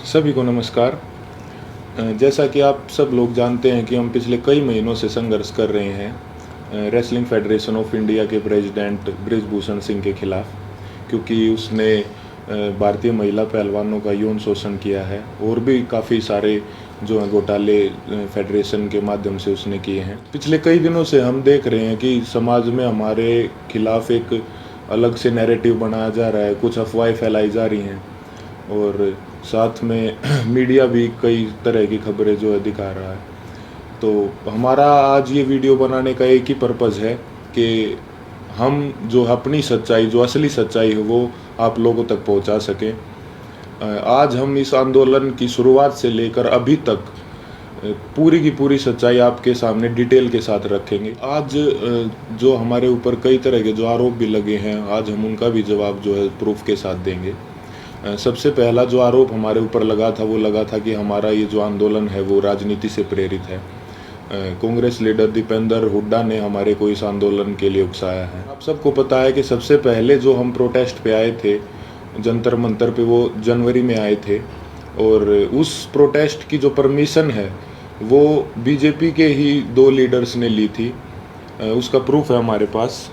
सभी को नमस्कार। जैसा कि आप सब लोग जानते हैं कि हम पिछले कई महीनों से संघर्ष कर रहे हैं रेसलिंग फेडरेशन ऑफ इंडिया के प्रेसिडेंट बृजभूषण सिंह के खिलाफ, क्योंकि उसने भारतीय महिला पहलवानों का यौन शोषण किया है और भी काफ़ी सारे जो हैं घोटाले फेडरेशन के माध्यम से उसने किए हैं। पिछले कई दिनों से हम देख रहे हैं कि समाज में हमारे खिलाफ एक अलग से नैरेटिव बनाया जा रहा है, कुछ अफवाहें फैलाई जा रही हैं और साथ में मीडिया भी कई तरह की खबरें जो है दिखा रहा है। तो हमारा आज ये वीडियो बनाने का एक ही पर्पज़ है कि हम जो अपनी सच्चाई, जो असली सच्चाई है वो आप लोगों तक पहुंचा सकें। आज हम इस आंदोलन की शुरुआत से लेकर अभी तक पूरी की पूरी सच्चाई आपके सामने डिटेल के साथ रखेंगे। आज जो हमारे ऊपर कई तरह के जो आरोप भी लगे हैं, आज हम उनका भी जवाब जो है प्रूफ के साथ देंगे। सबसे पहला जो आरोप हमारे ऊपर लगा था वो लगा था कि हमारा ये जो आंदोलन है वो राजनीति से प्रेरित है। कांग्रेस लीडर दीपेंद्र हुड्डा ने हमारे को इस आंदोलन के लिए उकसाया है। आप सबको पता है कि सबसे पहले जो हम प्रोटेस्ट पे आए थे जंतर मंतर पे, वो जनवरी में आए थे और उस प्रोटेस्ट की जो परमिशन है वो बीजेपी के ही 2 लीडर्स ने ली थी। उसका प्रूफ है हमारे पास।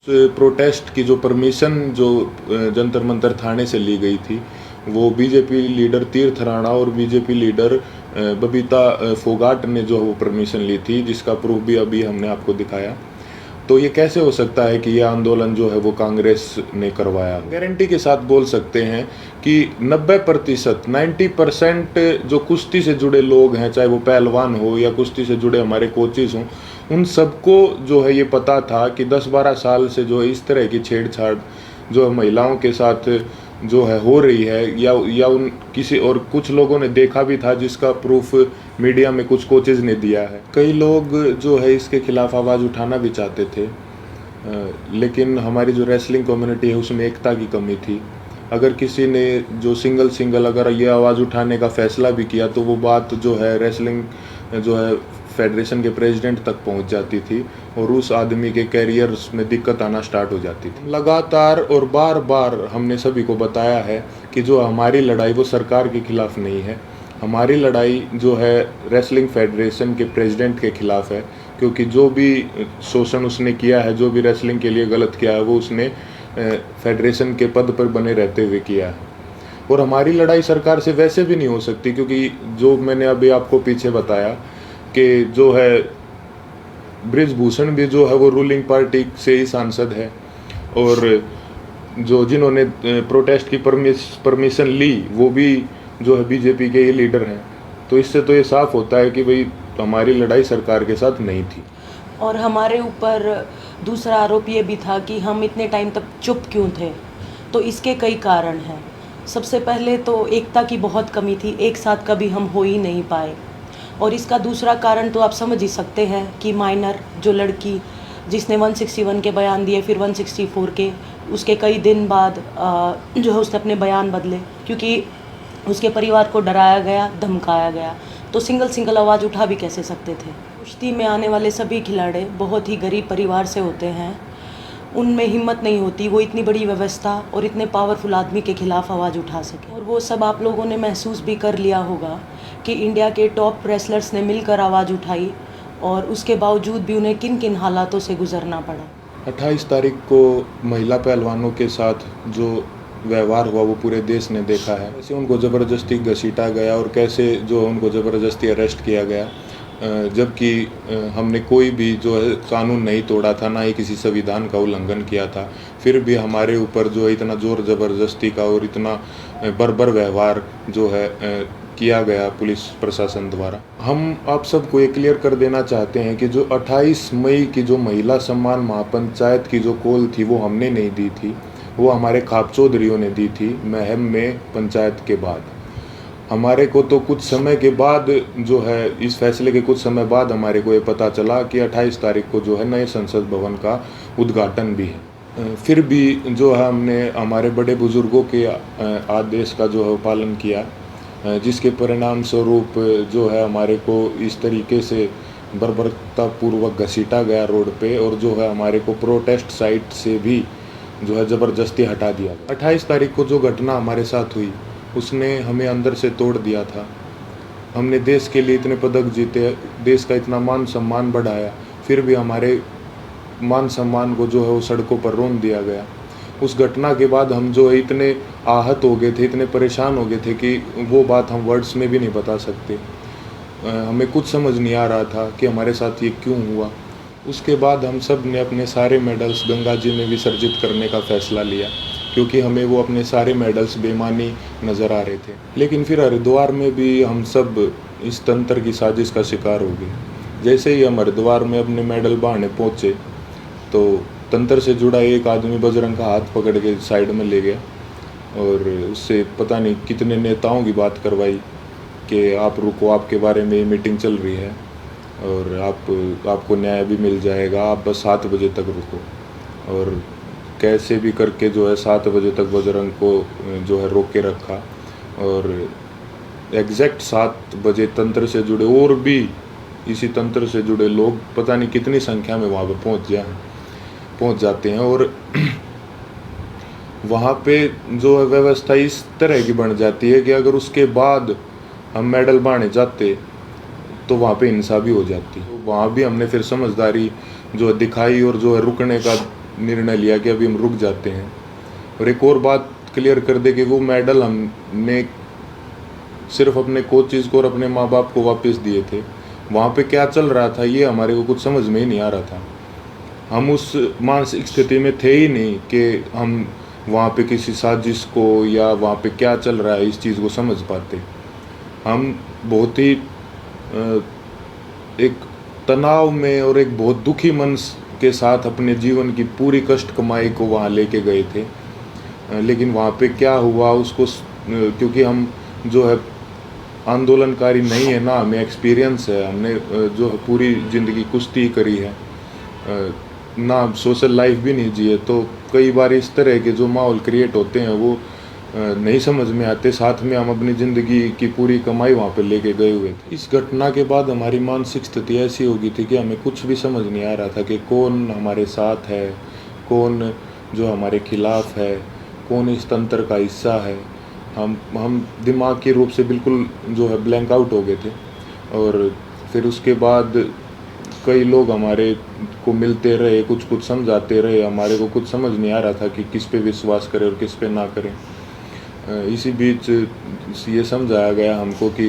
प्रोटेस्ट की जो परमिशन जो जंतर मंतर थाने से ली गई थी वो बीजेपी लीडर तीर्थ राणा और बीजेपी लीडर बबीता फोगाट ने जो वो परमिशन ली थी, जिसका प्रूफ भी अभी हमने आपको दिखाया। तो ये कैसे हो सकता है कि ये आंदोलन जो है वो कांग्रेस ने करवाया? गारंटी के साथ बोल सकते हैं कि 90% जो कुश्ती से जुड़े लोग हैं, चाहे वो पहलवान हो या कुश्ती से जुड़े हमारे कोचेज हों, उन सबको जो है ये पता था कि 10-12 साल से जो है इस तरह की छेड़छाड़ जो है महिलाओं के साथ जो है हो रही है, या उन किसी और कुछ लोगों ने देखा भी था, जिसका प्रूफ मीडिया में कुछ कोचेज ने दिया है। कई लोग जो है इसके खिलाफ आवाज़ उठाना भी चाहते थे, लेकिन हमारी जो रेसलिंग कम्युनिटी है उसमें एकता की कमी थी। अगर किसी ने जो सिंगल अगर ये आवाज़ उठाने का फैसला भी किया तो वो बात जो है रेसलिंग जो है फेडरेशन के प्रेसिडेंट तक पहुंच जाती थी और उस आदमी के कैरियर में दिक्कत आना स्टार्ट हो जाती थी। लगातार और बार बार हमने सभी को बताया है कि जो हमारी लड़ाई वो सरकार के खिलाफ नहीं है, हमारी लड़ाई जो है रेसलिंग फेडरेशन के प्रेसिडेंट के खिलाफ है, क्योंकि जो भी शोषण उसने किया है, जो भी रेसलिंग के लिए गलत किया है वो उसने फेडरेशन के पद पर बने रहते हुए किया है। और हमारी लड़ाई सरकार से वैसे भी नहीं हो सकती, क्योंकि जो मैंने अभी आपको पीछे बताया कि जो है बृजभूषण भी जो है वो रूलिंग पार्टी से ही सांसद है और जो जिन्होंने प्रोटेस्ट की परमिशन ली वो भी जो है बीजेपी के ही लीडर हैं। तो इससे तो ये साफ होता है कि भाई हमारी लड़ाई सरकार के साथ नहीं थी। और हमारे ऊपर दूसरा आरोप ये भी था कि हम इतने टाइम तक चुप क्यों थे। तो इसके कई कारण हैं। सबसे पहले तो एकता की बहुत कमी थी, एक साथ कभी हम हो ही नहीं पाए। और इसका दूसरा कारण तो आप समझ ही सकते हैं कि माइनर जो लड़की जिसने 161 के बयान दिए, फिर 164 के, उसके कई दिन बाद जो है उसने अपने बयान बदले, क्योंकि उसके परिवार को डराया गया, धमकाया गया। तो सिंगल आवाज़ उठा भी कैसे सकते थे। कुश्ती में आने वाले सभी खिलाड़ी बहुत ही गरीब परिवार से होते हैं, उनमें हिम्मत नहीं होती वो इतनी बड़ी व्यवस्था और इतने पावरफुल आदमी के खिलाफ आवाज़ उठा सके। और वो सब आप लोगों ने महसूस भी कर लिया होगा कि इंडिया के टॉप रेसलर्स ने मिलकर आवाज़ उठाई और उसके बावजूद भी उन्हें किन किन हालातों से गुजरना पड़ा। 28 तारीख को महिला पहलवानों के साथ जो व्यवहार हुआ वो पूरे देश ने देखा है। कैसे उनको ज़बरदस्ती घसीटा गया और कैसे जो उनको ज़बरदस्ती अरेस्ट किया गया, जबकि हमने कोई भी जो है कानून नहीं तोड़ा था, ना ही किसी संविधान का उल्लंघन किया था। फिर भी हमारे ऊपर जो है इतना ज़ोर ज़बरदस्ती का और इतना बर्बर व्यवहार जो है किया गया पुलिस प्रशासन द्वारा। हम आप सबको ये क्लियर कर देना चाहते हैं कि जो 28 मई की जो महिला सम्मान महापंचायत की जो कॉल थी वो हमने नहीं दी थी, वो हमारे खाप चौधरियों ने दी थी महम में पंचायत के बाद। हमारे को तो कुछ समय के बाद जो है इस फैसले के कुछ समय बाद हमारे को ये पता चला कि 28 तारीख को जो है नए संसद भवन का उद्घाटन भी है। फिर भी जो है हमने हमारे बड़े बुजुर्गों के आदेश का जो है पालन किया, जिसके परिणाम स्वरूप जो है हमारे को इस तरीके से बर्बरतापूर्वक घसीटा गया रोड पे, और जो है हमारे को प्रोटेस्ट साइट से भी जो है ज़बरदस्ती हटा दिया गया। 28 तारीख को जो घटना हमारे साथ हुई उसने हमें अंदर से तोड़ दिया था। हमने देश के लिए इतने पदक जीते, देश का इतना मान सम्मान बढ़ाया, फिर भी हमारे मान सम्मान को जो है वो सड़कों पर रोन दिया गया। उस घटना के बाद हम जो है इतने आहत हो गए थे, इतने परेशान हो गए थे कि वो बात हम वर्ड्स में भी नहीं बता सकते। हमें कुछ समझ नहीं आ रहा था कि हमारे साथ ये क्यों हुआ। उसके बाद हम सब ने अपने सारे मेडल्स गंगा जी में विसर्जित करने का फ़ैसला लिया, क्योंकि हमें वो अपने सारे मेडल्स बेईमानी नज़र आ रहे थे। लेकिन फिर हरिद्वार में भी हम सब इस तंत्र की साजिश का शिकार हो गए। जैसे ही हम हरिद्वार में अपने मेडल बहाने पहुँचे तो तंत्र से जुड़ा एक आदमी बजरंग का हाथ पकड़ के साइड में ले गया और उससे पता नहीं कितने नेताओं की बात करवाई कि आप रुको, आपके बारे में मीटिंग चल रही है और आपको न्याय भी मिल जाएगा, आप बस 7 बजे तक रुको। और कैसे भी करके जो है 7 बजे तक बजरंग को जो है रोक के रखा, और एग्जैक्ट 7 बजे तंत्र से जुड़े और भी इसी तंत्र से जुड़े लोग पता नहीं कितनी संख्या में वहाँ पे पहुँच जाते हैं। और वहाँ पे जो है व्यवस्था इस तरह की बन जाती है कि अगर उसके बाद हम मेडल बांटे जाते तो वहाँ पे हिंसा भी हो जाती। तो वहाँ भी हमने फिर समझदारी जो है दिखाई और जो है रुकने का निर्णय लिया कि अभी हम रुक जाते हैं। और एक और बात क्लियर कर दे कि वो मेडल हमने सिर्फ अपने कोचेज़ को और अपने माँ बाप को वापस दिए थे। वहाँ पे क्या चल रहा था ये हमारे को कुछ समझ में ही नहीं आ रहा था। हम उस मानसिक स्थिति में थे ही नहीं कि हम वहाँ पे किसी साजिश को या वहाँ पे क्या चल रहा है इस चीज़ को समझ पाते। हम बहुत ही एक तनाव में और एक बहुत दुखी मन के साथ अपने जीवन की पूरी कष्ट कमाई को वहाँ लेके गए थे। लेकिन वहाँ पे क्या हुआ उसको क्योंकि हम जो है आंदोलनकारी नहीं है ना, हमें एक्सपीरियंस है, हमने जो है पूरी ज़िंदगी कुश्ती करी है ना, सोशल लाइफ भी नहीं जिए, तो कई बार इस तरह के जो माहौल क्रिएट होते हैं वो नहीं समझ में आते। साथ में हम अपनी ज़िंदगी की पूरी कमाई वहाँ पे लेके गए हुए थे। इस घटना के बाद हमारी मानसिक स्थिति ऐसी हो गई थी कि हमें कुछ भी समझ नहीं आ रहा था कि कौन हमारे साथ है, कौन जो हमारे खिलाफ है, कौन इस तंत्र का हिस्सा है। हम दिमागी रूप से बिल्कुल जो है ब्लैंक आउट हो गए थे। और फिर उसके बाद कई लोग हमारे को मिलते रहे, कुछ समझाते रहे, हमारे को कुछ समझ नहीं आ रहा था कि किस पे विश्वास करें और किस पे ना करें। इसी बीच ये समझाया गया हमको कि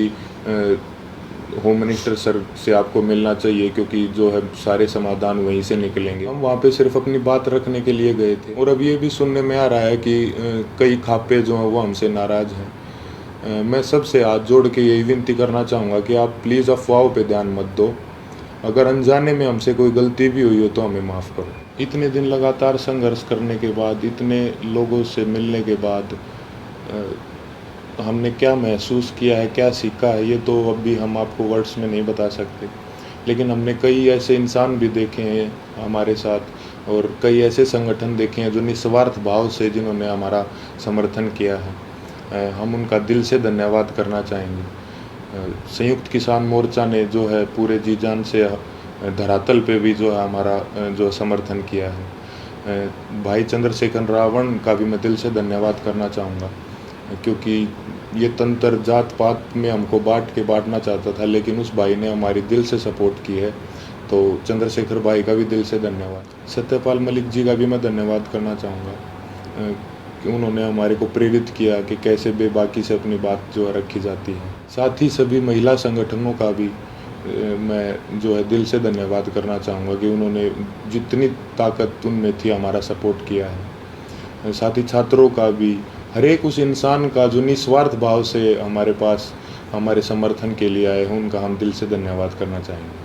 होम मिनिस्टर सर से आपको मिलना चाहिए, क्योंकि जो है सारे समाधान वहीं से निकलेंगे। हम वहाँ पे सिर्फ अपनी बात रखने के लिए गए थे। और अब ये भी सुनने में आ रहा है कि कई खापे जो हैं वो हमसे नाराज़ हैं। मैं सबसे हाथ जोड़ के यही विनती करना चाहूँगा कि आप प्लीज़ अफवाहों पे ध्यान मत दो। अगर अनजाने में हमसे कोई गलती भी हुई हो तो हमें माफ़ करो। इतने दिन लगातार संघर्ष करने के बाद, इतने लोगों से मिलने के बाद हमने क्या महसूस किया है, क्या सीखा है, ये तो अभी हम आपको वर्ड्स में नहीं बता सकते। लेकिन हमने कई ऐसे इंसान भी देखे हैं हमारे साथ, और कई ऐसे संगठन देखे हैं जो निस्वार्थ भाव से जिन्होंने हमारा समर्थन किया है। हम उनका दिल से धन्यवाद करना चाहेंगे। संयुक्त किसान मोर्चा ने जो है पूरे जी जान से धरातल पे भी जो है हमारा जो समर्थन किया है। भाई चंद्रशेखर रावण का भी मैं दिल से धन्यवाद करना चाहूँगा, क्योंकि ये तंत्र जात पात में हमको बांटना चाहता था, लेकिन उस भाई ने हमारी दिल से सपोर्ट की है। तो चंद्रशेखर भाई का भी दिल से धन्यवाद। सत्यपाल मलिक जी का भी मैं धन्यवाद करना चाहूँगा कि उन्होंने हमारे को प्रेरित किया कि कैसे बेबाकी से अपनी बात जो है रखी जाती है। साथ ही सभी महिला संगठनों का भी मैं जो है दिल से धन्यवाद करना चाहूँगा कि उन्होंने जितनी ताकत उनमें थी हमारा सपोर्ट किया है। साथ ही छात्रों का भी, हर एक उस इंसान का जो निस्वार्थ भाव से हमारे पास हमारे समर्थन के लिए आए हैं, उनका हम दिल से धन्यवाद करना चाहेंगे।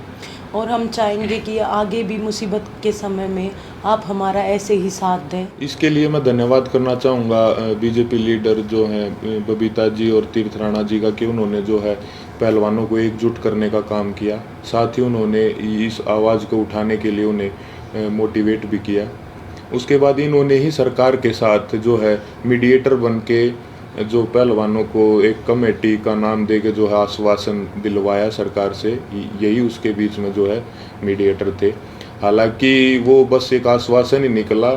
और हम चाहेंगे कि आगे भी मुसीबत के समय में आप हमारा ऐसे ही साथ दें। इसके लिए मैं धन्यवाद करना चाहूँगा बीजेपी लीडर जो हैं बबीता जी और तीर्थ राणा जी का, कि उन्होंने जो है पहलवानों को एकजुट करने का काम किया। साथ ही उन्होंने इस आवाज़ को उठाने के लिए उन्हें मोटिवेट भी किया। उसके बाद इन्होंने ही सरकार के साथ जो है मीडिएटर बन के जो पहलवानों को एक कमेटी का नाम दे के जो है आश्वासन दिलवाया सरकार से, यही उसके बीच में जो है मीडिएटर थे। हालांकि वो बस एक आश्वासन ही निकला,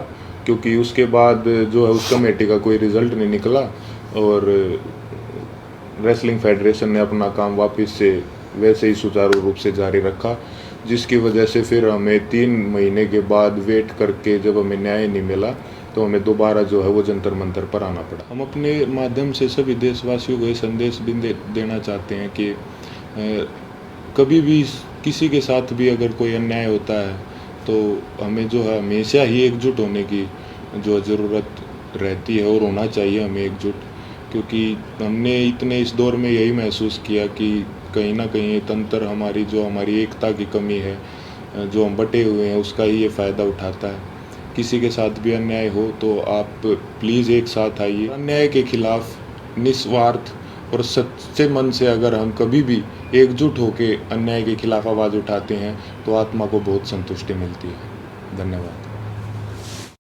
क्योंकि उसके बाद जो है उस कमेटी का कोई रिज़ल्ट नहीं निकला और रेसलिंग फेडरेशन ने अपना काम वापस से वैसे ही सुचारू रूप से जारी रखा, जिसकी वजह से फिर हमें 3 महीने के बाद वेट करके जब हमें न्याय नहीं मिला तो हमें दोबारा जो है वो जंतर मंतर पर आना पड़ा। हम अपने माध्यम से सभी देशवासियों को ये संदेश भी देना चाहते हैं कि कभी भी किसी के साथ भी अगर कोई अन्याय होता है तो हमें जो है हमेशा ही एकजुट होने की जो ज़रूरत रहती है और होना चाहिए हमें एकजुट, क्योंकि हमने इतने इस दौर में यही महसूस किया कि कहीं ना कहीं तंत्र हमारी एकता की कमी है, जो हम बटे हुए हैं उसका ही ये फ़ायदा उठाता है। किसी के साथ भी अन्याय हो तो आप प्लीज़ एक साथ आइए। अन्याय के खिलाफ निस्वार्थ और सच्चे मन से अगर हम कभी भी एकजुट होकर अन्याय के खिलाफ आवाज़ उठाते हैं तो आत्मा को बहुत संतुष्टि मिलती है। धन्यवाद।